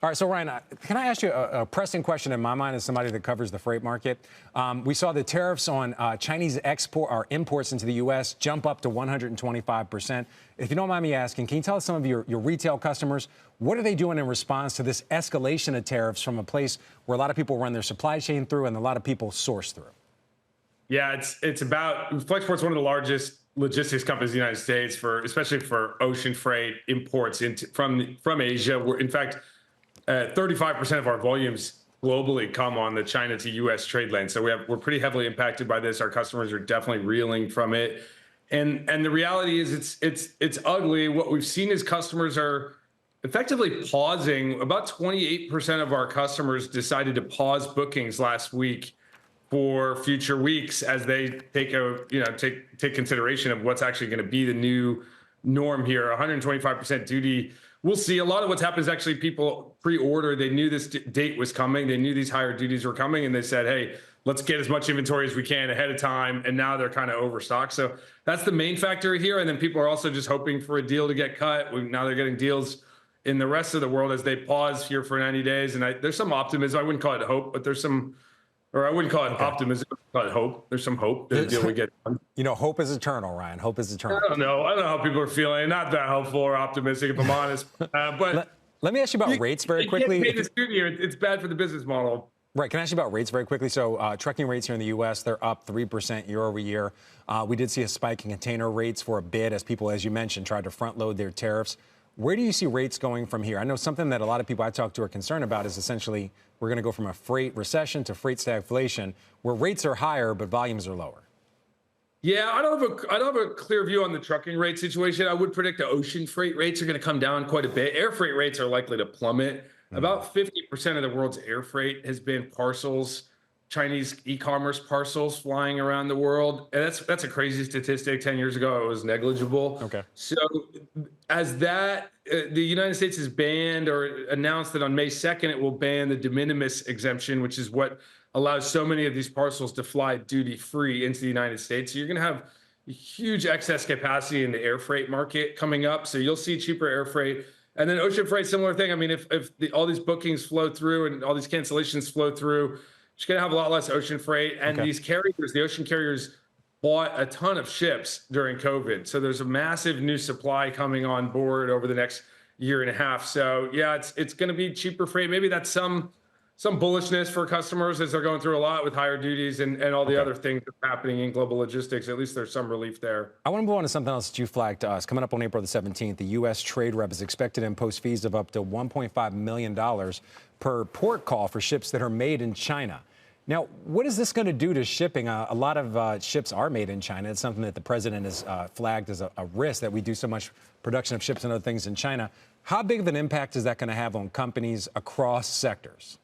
All right, so Ryan, can I ask you a pressing question in my mind as somebody that covers the freight market? We saw the tariffs on Chinese export or imports into the U.S. jump up to 125%. If you don't mind me asking, can you tell us some of your retail customers, what are they doing in response to this escalation of tariffs from a place where a lot of people run their supply chain through and a lot of people source through? Yeah, it's about Flexport's one of the largest logistics companies in the United States especially for ocean freight imports from Asia. In fact, 35% of our volumes globally come on the China to U.S. trade lane. So we're pretty heavily impacted by this. Our customers are definitely reeling from it. And the reality is it's ugly. What we've seen is customers are effectively pausing. About 28% of our customers decided to pause bookings last week for future weeks as they take consideration of what's actually going to be the new norm here. 125% duty. We'll see. A lot of what's happened is actually people pre-order. They knew this date was coming. They knew these higher duties were coming, and they said, hey, let's get as much inventory as we can ahead of time. And now they're kind of overstocked. So that's the main factor here. And then people are also just hoping for a deal to get cut. Now they're getting deals in the rest of the world as they pause here for 90 days. And there's some optimism. I wouldn't call it hope, but there's some, or I wouldn't call it optimism. I would call it hope. There's some hope that a deal would get done. You know, hope is eternal, Ryan. Hope is eternal. I don't know how people are feeling. Not that hopeful or optimistic, if I'm honest. But let me ask you about rates very quickly. You can't pay this duty. It's bad for the business model. Right. Can I ask you about rates very quickly? So trucking rates here in the U.S., they're up 3% year over year. We did see a spike in container rates for a bit as people, as you mentioned, tried to front load their tariffs. Where do you see rates going from here? I know something that a lot of people I talk to are concerned about is essentially we're going to go from a freight recession to freight stagflation, where rates are higher but volumes are lower. Yeah, I don't have a clear view on the trucking rate situation. I would predict the ocean freight rates are going to come down quite a bit. Air freight rates are likely to plummet. About 50% of the world's air freight has been parcels, Chinese e-commerce parcels flying around the world. And that's a crazy statistic. 10 years ago, it was negligible. Okay. So as the United States has banned or announced that on May 2nd, it will ban the de minimis exemption, which is what allows so many of these parcels to fly duty free into the United States. So you're going to have huge excess capacity in the air freight market coming up. So you'll see cheaper air freight. And then ocean freight, similar thing. I mean, if all these bookings flow through and all these cancellations flow through, you're going to have a lot less ocean freight. And these carriers, the ocean carriers, bought a ton of ships during COVID. So there's a massive new supply coming on board over the next year and a half. So yeah, it's going to be cheaper freight. Maybe that's some bullishness for customers as they're going through a lot with higher duties and all the other things that's happening in global logistics. At least there's some relief there. I want to move on to something else that you flagged to us. Coming up on April the 17th, the U.S. trade rep is expected to impose fees of up to $1.5 million per port call for ships that are made in China. Now, what is this going to do to shipping? A lot of ships are made in China. It's something that the president has flagged as a risk that we do so much production of ships and other things in China. How big of an impact is that going to have on companies across sectors?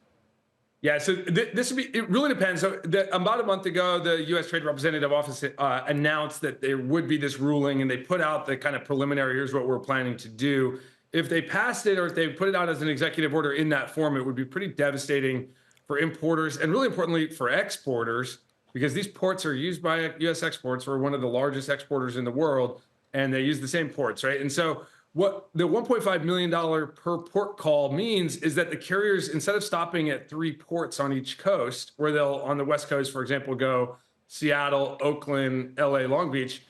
Yeah, so it really depends. So about a month ago, the U.S. Trade Representative Office announced that there would be this ruling, and they put out the kind of preliminary, here's what we're planning to do. If they passed it or if they put it out as an executive order in that form, it would be pretty devastating for importers and really importantly for exporters, because these ports are used by U.S. exports. We're one of the largest exporters in the world, and they use the same ports, right? And so what the $1.5 million per port call means is that the carriers, instead of stopping at 3 ports on each coast, where they'll, on the West Coast, for example, go Seattle, Oakland, LA, Long Beach,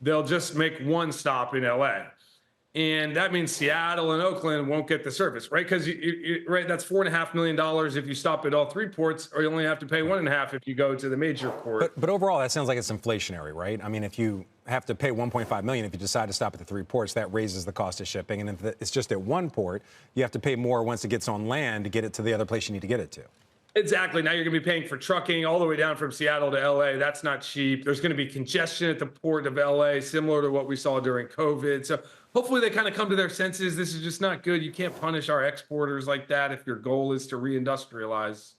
they'll just make one stop in LA. And that means Seattle and Oakland won't get the service, right? Because right, that's $4.5 million if you stop at all 3 ports, or you only have to pay 1.5 if you go to the major port. But overall, that sounds like it's inflationary, right? I mean, if you have to pay $1.5 million if you decide to stop at the 3 ports, that raises the cost of shipping. And if it's just at 1 port, you have to pay more once it gets on land to get it to the other place you need to get it to. Exactly. Now you're going to be paying for trucking all the way down from Seattle to LA. That's not cheap. There's going to be congestion at the port of LA, similar to what we saw during COVID. So hopefully they kind of come to their senses. This is just not good. You can't punish our exporters like that if your goal is to reindustrialize.